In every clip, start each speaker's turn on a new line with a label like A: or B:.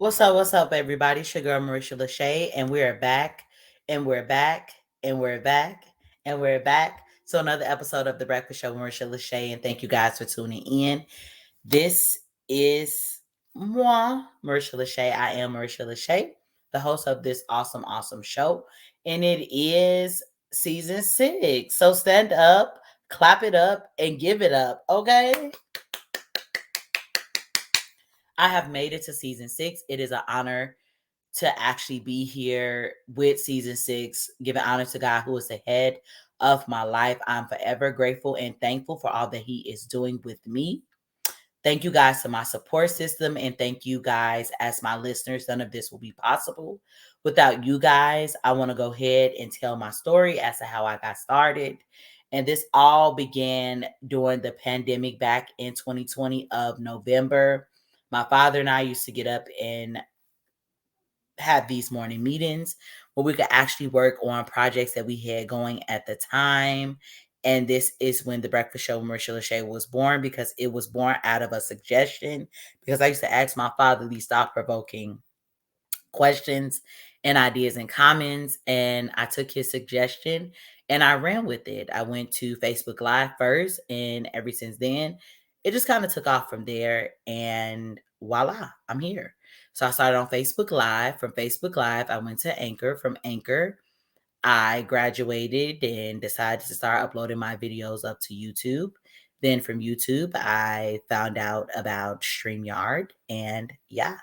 A: What's up, everybody? It's your girl, Marisha LaShay, and we are back, and we're back, and we're back, and we're back. So, another episode of The Breakfast Show with Marisha LaShay, and thank you guys for tuning in. This is moi, Marisha LaShay. I am Marisha LaShay, the host of this awesome show, and it is season 6. So, stand up, clap it up, and give it up, okay? I have made it to season 6. It is an honor to actually be here with season 6, giving honor to God who is the head of my life. I'm forever grateful and thankful for all that He is doing with me. Thank you guys to my support system, and thank you guys as my listeners. None of this will be possible without you guys. I want to go ahead and tell my story as to how I got started. And this all began during the pandemic back in 2020 of November. My father and I used to get up and have these morning meetings where we could actually work on projects that we had going at the time. And this is when the Breakfast Show with Marisha LaShay was born, because it was born out of a suggestion. Because I used to ask my father these thought provoking questions and ideas and comments, and I took his suggestion and I ran with it. I went to Facebook Live first, and ever since then, it just kind of took off from there. And voila, I'm here. So I started on Facebook Live. From Facebook Live, I went to Anchor. From Anchor, I graduated and decided to start uploading my videos up to YouTube. Then from YouTube, I found out about StreamYard. And yeah,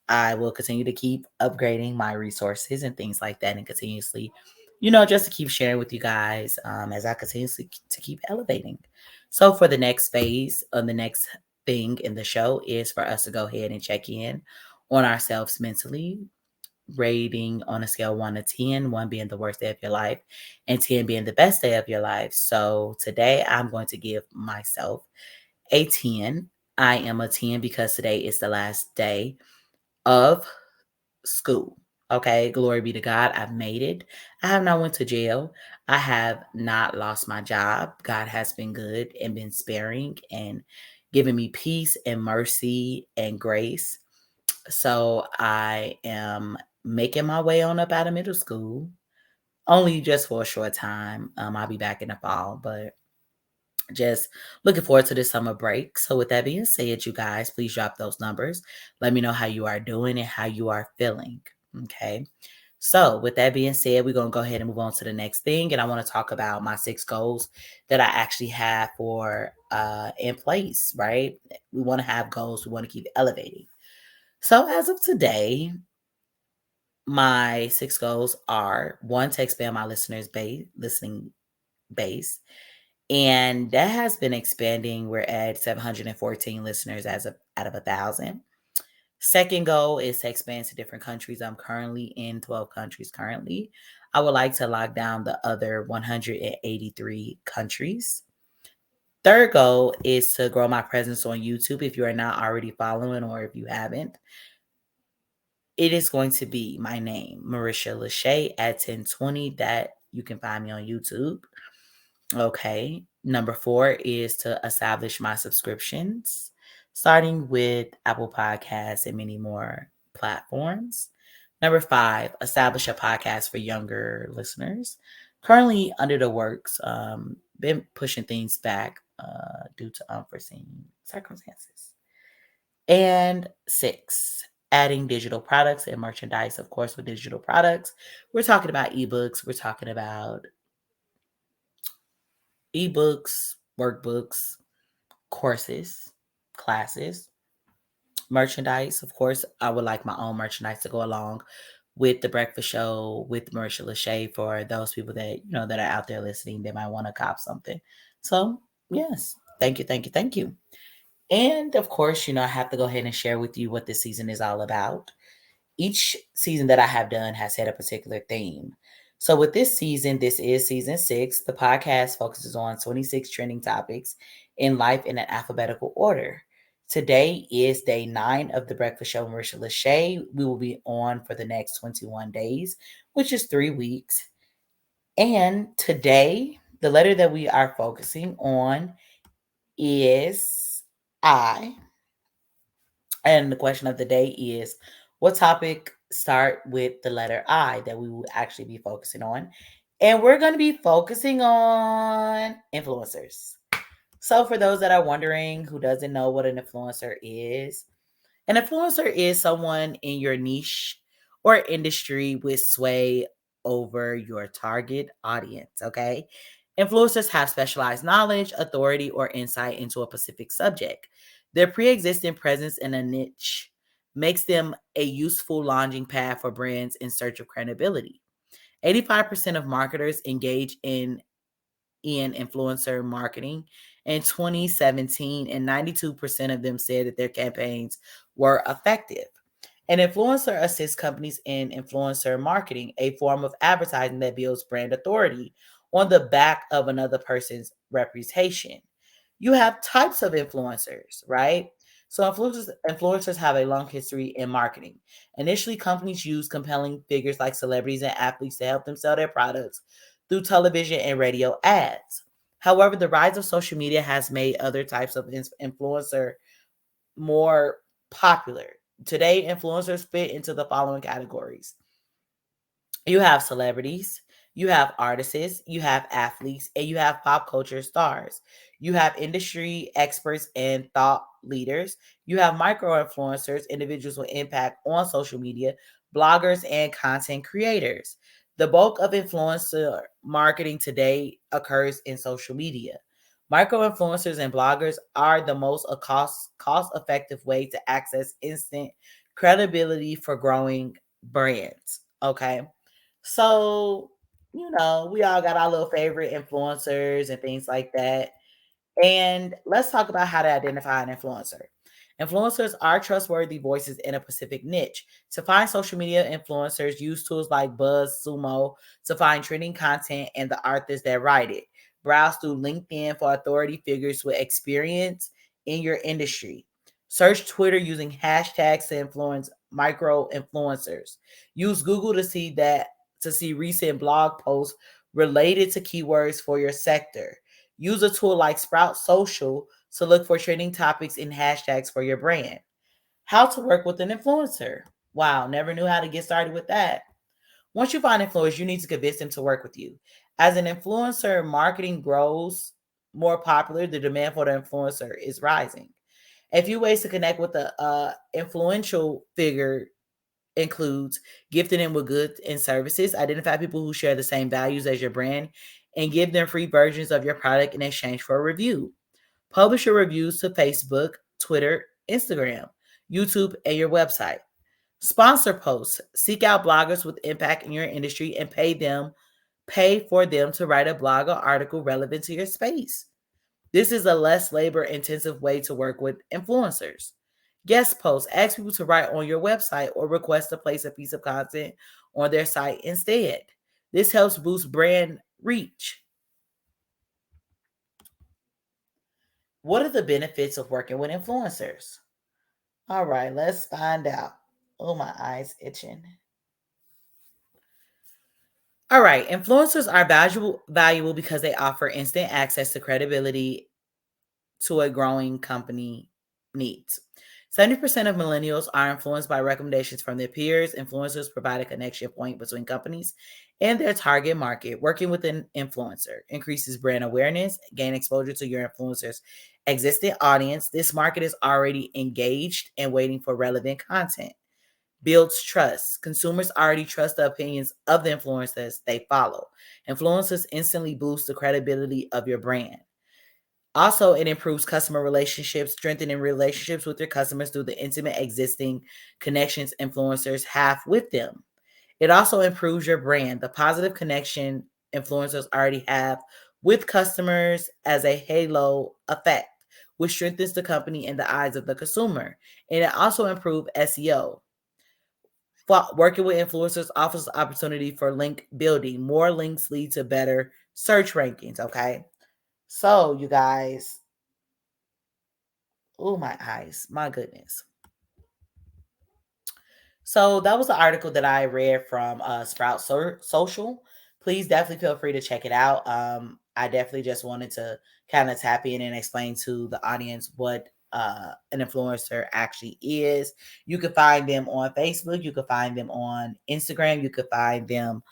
A: I will continue to keep upgrading my resources and things like that, and continuously, just to keep sharing with you guys as I continuously to keep elevating. So for the next phase, the next thing in the show is for us to go ahead and check in on ourselves mentally, rating on a scale 1 to 10, 1 being the worst day of your life and 10 being the best day of your life. So today I'm going to give myself a 10. I am a 10 because today is the last day of school. Okay, glory be to God. I've made it. I have not went to jail. I have not lost my job. God has been good and been sparing and giving me peace and mercy and grace. So I am making my way on up out of middle school, only just for a short time. I'll be back in the fall, but just looking forward to the summer break. So with that being said, you guys, please drop those numbers. Let me know how you are doing and how you are feeling. Okay. So with that being said, we're going to go ahead and move on to the next thing. And I want to talk about my 6 goals that I actually have for in place, right? We want to have goals. We want to keep elevating. So as of today, my 6 goals are: 1, to expand my listening base. And that has been expanding. We're at 714 listeners as of out of 1,000. Second goal is to expand to different countries. I'm currently in 12 countries currently. I would like to lock down the other 183 countries. Third goal is to grow my presence on YouTube. If you are not already following, or if you haven't, it is going to be my name, Marisha LaShay, at 1020, that you can find me on YouTube. Okay. Number 4 is to establish my subscriptions, starting with Apple Podcasts and many more platforms. Number 5, establish a podcast for younger listeners. Currently under the works, been pushing things back due to unforeseen circumstances. And 6, adding digital products and merchandise. Of course, with digital products, we're talking about ebooks, we're talking about ebooks, workbooks, courses, classes, merchandise. Of course, I would like my own merchandise to go along with the breakfast show with Marisha LaShay, for those people that that are out there listening, they might want to cop something. So yes, thank you. And of course, I have to go ahead and share with you what this season is all about. Each season that I have done has had a particular theme. So with this season, this is season 6. The podcast focuses on 26 trending topics in life in an alphabetical order. Today is day 9 of the Breakfast Show with Marisha LaShay. We will be on for the next 21 days, which is 3 weeks. And today, the letter that we are focusing on is I. And the question of the day is, What topic start with the letter I that we will actually be focusing on? And we're going to be focusing on influencers. So, for those that are wondering who doesn't know what an influencer is, an influencer is someone in your niche or industry with sway over your target audience, okay? Influencers have specialized knowledge, authority, or insight into a specific subject. Their pre existing presence in a niche makes them a useful launching pad for brands in search of credibility. 85% of marketers engage in influencer marketing in 2017, and 92% of them said that their campaigns were effective. An influencer assists companies in influencer marketing, a form of advertising that builds brand authority on the back of another person's reputation. You have types of influencers, right? So influencers have a long history in marketing. Initially, companies used compelling figures like celebrities and athletes to help them sell their products through television and radio ads. However, the rise of social media has made other types of influencer more popular. Today, influencers fit into the following categories: you have celebrities, you have artists, you have athletes, and you have pop culture stars. You have industry experts and thought leaders. You have micro influencers, individuals with impact on social media, bloggers, and content creators. The bulk of influencer marketing today occurs in social media. Micro influencers and bloggers are the most cost effective way to access instant credibility for growing brands. Okay. So, we all got our little favorite influencers and things like that. And let's talk about how to identify an influencer. Influencers are trustworthy voices in a specific niche. To find social media influencers, use tools like BuzzSumo to find trending content and the authors that write it. Browse through LinkedIn for authority figures with experience in your industry. Search Twitter using hashtags to influence micro influencers. Use Google to see recent blog posts related to keywords for your sector. Use a tool like Sprout Social to look for trending topics and hashtags for your brand. How to work with an influencer. Wow, never knew how to get started with that. Once you find influencers, you need to convince them to work with you. As an influencer marketing grows more popular, the demand for the influencer is rising. A few ways to connect with the influential figure includes gifting them with goods and services. Identify people who share the same values as your brand and give them free versions of your product in exchange for a review. Publish your reviews to Facebook, Twitter, Instagram, YouTube, and your website. Sponsor posts. Seek out bloggers with impact in your industry and pay for them to write a blog or article relevant to your space. This is a less labor intensive way to work with influencers. Guest posts. Ask people to write on your website or request to place a piece of content on their site instead. This helps boost brand reach. What are the benefits of working with influencers? All right, let's find out. Oh, my eyes itching. All right, influencers are valuable because they offer instant access to credibility to a growing company needs. 70% of millennials are influenced by recommendations from their peers. Influencers provide a connection point between companies and their target market. Working with an influencer increases brand awareness, gain exposure to your influencer's existing audience. This market is already engaged and waiting for relevant content. Builds trust. Consumers already trust the opinions of the influencers they follow. Influencers instantly boost the credibility of your brand. Also, it improves customer relationships, strengthening relationships with your customers through the intimate existing connections influencers have with them. It also improves your brand, the positive connection influencers already have with customers as a halo effect, which strengthens the company in the eyes of the consumer. And it also improves SEO. Working with influencers offers opportunity for link building. More links lead to better search rankings, okay? So, you guys, oh, my eyes. My goodness. So that was the article that I read from Sprout Social. Please definitely feel free to check it out. I definitely just wanted to kind of tap in and explain to the audience what an influencer actually is. You can find them on Facebook. You can find them on Instagram. You can find them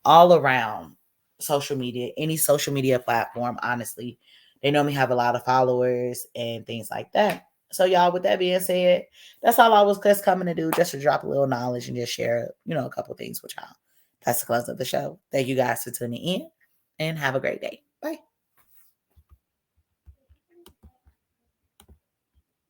A: all around social media, any social media platform. Honestly, they normally have a lot of followers and things like that. So, y'all, with that being said, that's all I was just coming to do, just to drop a little knowledge and just share, a couple things with y'all. That's the close of the show. Thank you guys for tuning in, and have a great day.